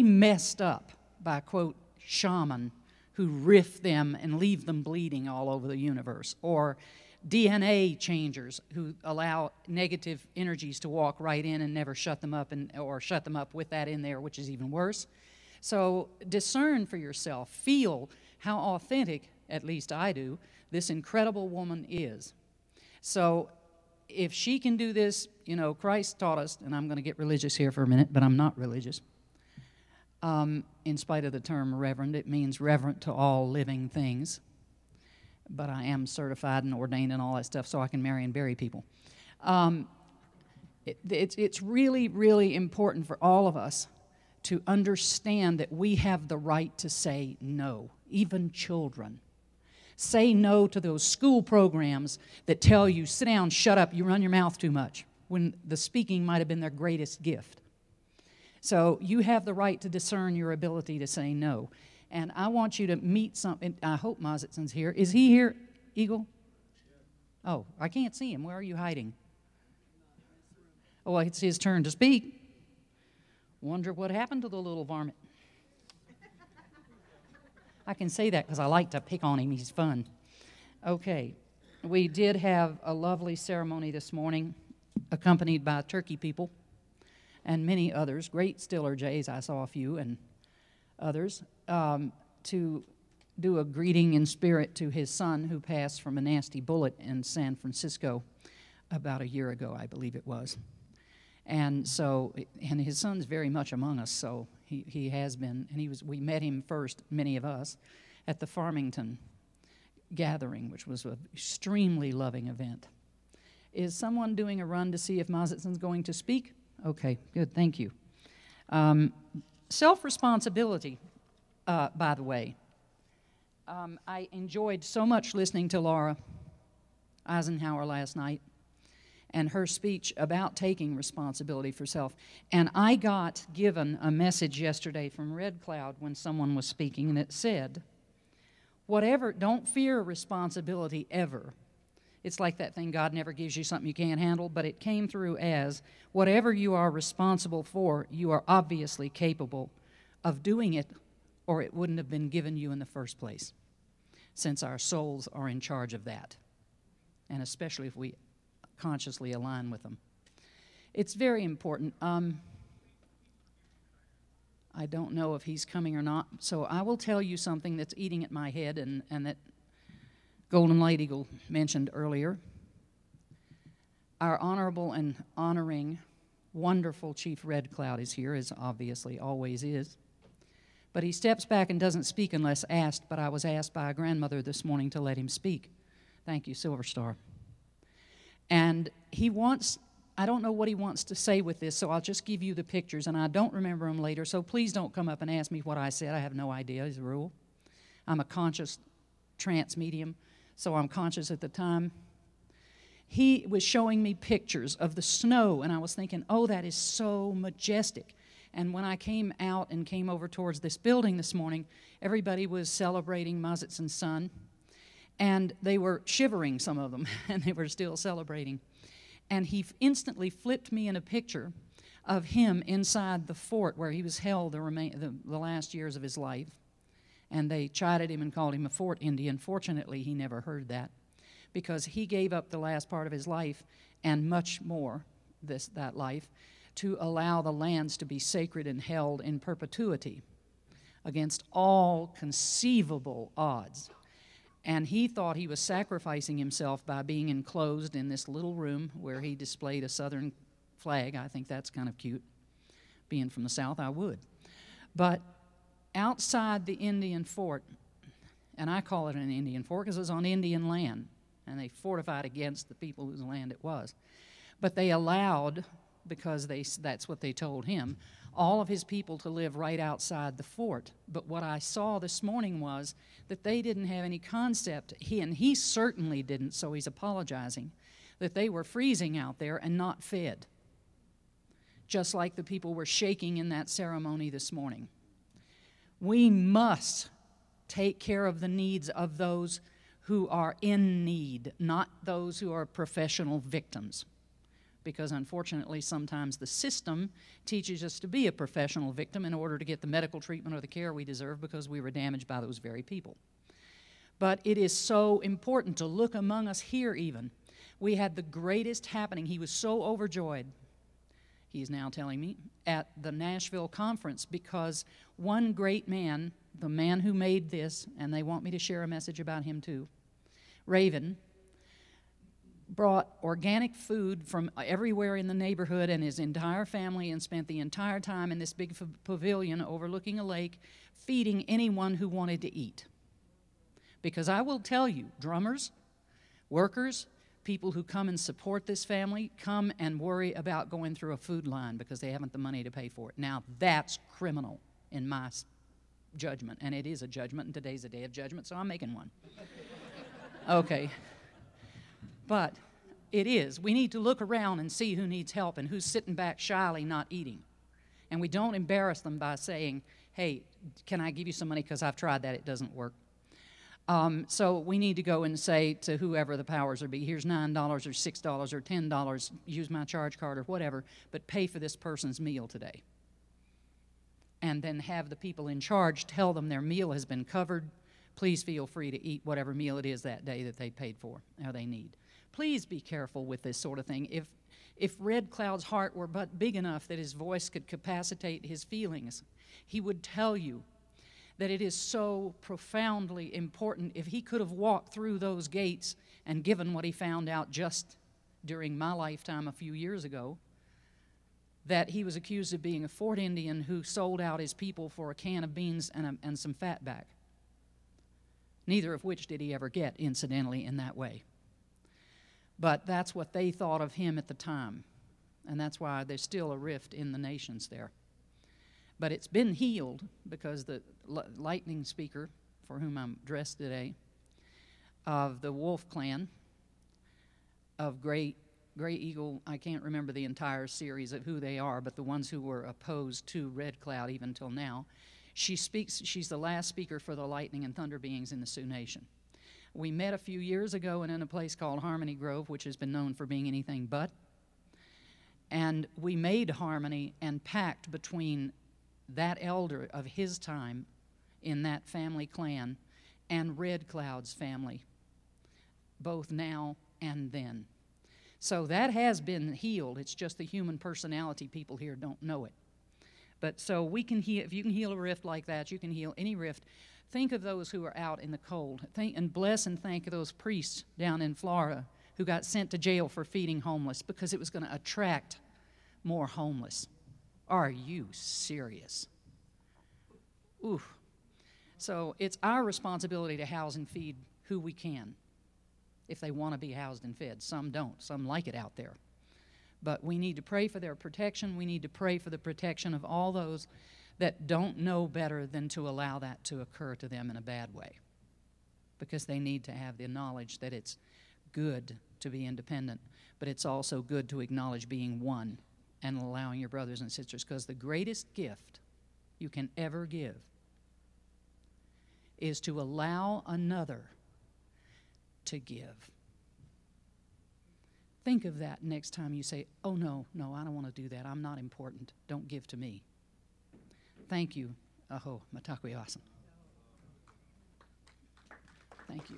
messed up by, quote, shaman who riff them and leave them bleeding all over the universe, or DNA changers who allow negative energies to walk right in and never shut them up, or shut them up with that in there, which is even worse. So discern for yourself, feel how authentic, at least I do, this incredible woman is. So if she can do this, you know, Christ taught us, and I'm going to get religious here for a minute, but I'm not religious. In spite of the term reverend, it means reverent to all living things. But I am certified and ordained and all that stuff, so I can marry and bury people. It's really, really important for all of us to understand that we have the right to say no, even children. Say no to those school programs that tell you, sit down, shut up, you run your mouth too much, when the speaking might have been their greatest gift. So you have the right to discern your ability to say no. And I want you to meet something. I hope Mazitson's here. Is he here, Eagle? Oh, I can't see him. Where are you hiding? Oh, it's his turn to speak. Wonder what happened to the little varmint. I can say that because I like to pick on him. He's fun. Okay. We did have a lovely ceremony this morning, accompanied by turkey people and many others, great Stiller Jays. I saw a few, and others, to do a greeting in spirit to his son who passed from a nasty bullet in San Francisco about a year ago, I believe it was. And so, and his son's very much among us, so he has been, and we met him first, many of us, at the Farmington gathering, which was an extremely loving event. Is someone doing a run to see if Mazitson's going to speak? Okay, good, thank you. Self-responsibility, by the way. I enjoyed so much listening to Laura Eisenhower last night and her speech about taking responsibility for self. And I got given a message yesterday from Red Cloud when someone was speaking, and it said, don't fear responsibility ever. It's like that thing, God never gives you something you can't handle, but it came through as, whatever you are responsible for, you are obviously capable of doing it, or it wouldn't have been given you in the first place, since our souls are in charge of that, and especially if we consciously align with them. It's very important. I don't know if he's coming or not, so I will tell you something that's eating at my head, and that Golden Light Eagle mentioned earlier. Our honorable and honoring, wonderful Chief Red Cloud is here, as obviously always is. But he steps back and doesn't speak unless asked, but I was asked by a grandmother this morning to let him speak. Thank you, Silver Star. And he wants, I don't know what he wants to say with this, so I'll just give you the pictures, and I don't remember them later, so please don't come up and ask me what I said. I have no idea, as a rule. I'm a conscious trance medium, so I'm conscious at the time. He was showing me pictures of the snow, and I was thinking, oh, that is so majestic. And when I came out and came over towards this building this morning, everybody was celebrating Mazitson's son, and they were shivering, some of them, and they were still celebrating. And he instantly flipped me in a picture of him inside the fort where he was held the last years of his life. And they chided him and called him a fort Indian. Fortunately, he never heard that, because he gave up the last part of his life and much more, that life, to allow the lands to be sacred and held in perpetuity against all conceivable odds. And he thought he was sacrificing himself by being enclosed in this little room where he displayed a Southern flag. I think that's kind of cute. Being from the South, I would. But outside the Indian fort, and I call it an Indian fort because it was on Indian land, and they fortified against the people whose land it was. But they allowed, because that's what they told him, all of his people to live right outside the fort. But what I saw this morning was that they didn't have any concept, and he certainly didn't, so he's apologizing, that they were freezing out there and not fed, just like the people were shaking in that ceremony this morning. We must take care of the needs of those who are in need, not those who are professional victims. because unfortunately sometimes the system teaches us to be a professional victim in order to get the medical treatment or the care we deserve because we were damaged by those very people. But it is so important to look among us here even. We had the greatest happening. He was so overjoyed, he is now telling me, at the Nashville conference because one great man, the man who made this, and they want me to share a message about him too, Raven, brought organic food from everywhere in the neighborhood and his entire family and spent the entire time in this big pavilion overlooking a lake feeding anyone who wanted to eat. Because I will tell you, drummers, workers, people who come and support this family come and worry about going through a food line because they haven't the money to pay for it. Now, that's criminal in my judgment, and it is a judgment, and today's a day of judgment, so I'm making one. Okay. But it is. We need to look around and see who needs help and who's sitting back shyly not eating. And we don't embarrass them by saying, hey, can I give you some money because I've tried that, it doesn't work. So we need to go and say to whoever the powers are be, here's $9 or $6 or $10, use my charge card or whatever, but pay for this person's meal today. And then have the people in charge tell them their meal has been covered. Please feel free to eat whatever meal it is that day that they paid for or they need. Please be careful with this sort of thing. If Red Cloud's heart were but big enough that his voice could capacitate his feelings, he would tell you that it is so profoundly important. If he could have walked through those gates and given what he found out just during my lifetime a few years ago, that he was accused of being a Fort Indian who sold out his people for a can of beans and some fatback. Neither of which did he ever get, incidentally, in that way. But that's what they thought of him at the time, and that's why there's still a rift in the nations there. But it's been healed because the lightning speaker, for whom I'm dressed today, of the Wolf Clan, of Gray Eagle, I can't remember the entire series of who they are, but the ones who were opposed to Red Cloud even till now, she's the last speaker for the lightning and thunder beings in the Sioux Nation. We met a few years ago in a place called Harmony Grove, which has been known for being anything but. And we made harmony and pact between that elder of his time in that family clan and Red Cloud's family, both now and then. So that has been healed. It's just the human personality people here don't know it. But so we can heal, if you can heal a rift like that, you can heal any rift. Think of those who are out in the cold. And bless and thank those priests down in Florida who got sent to jail for feeding homeless because it was going to attract more homeless. Are you serious? Oof. So it's our responsibility to house and feed who we can if they want to be housed and fed. Some don't. Some like it out there. But we need to pray for their protection. We need to pray for the protection of all those that don't know better than to allow that to occur to them in a bad way, because they need to have the knowledge that it's good to be independent, but it's also good to acknowledge being one and allowing your brothers and sisters, because the greatest gift you can ever give is to allow another to give. Think of that next time you say, oh, no, I don't want to do that. I'm not important. Don't give to me. Thank you. Aho, matakuyasan. Thank you.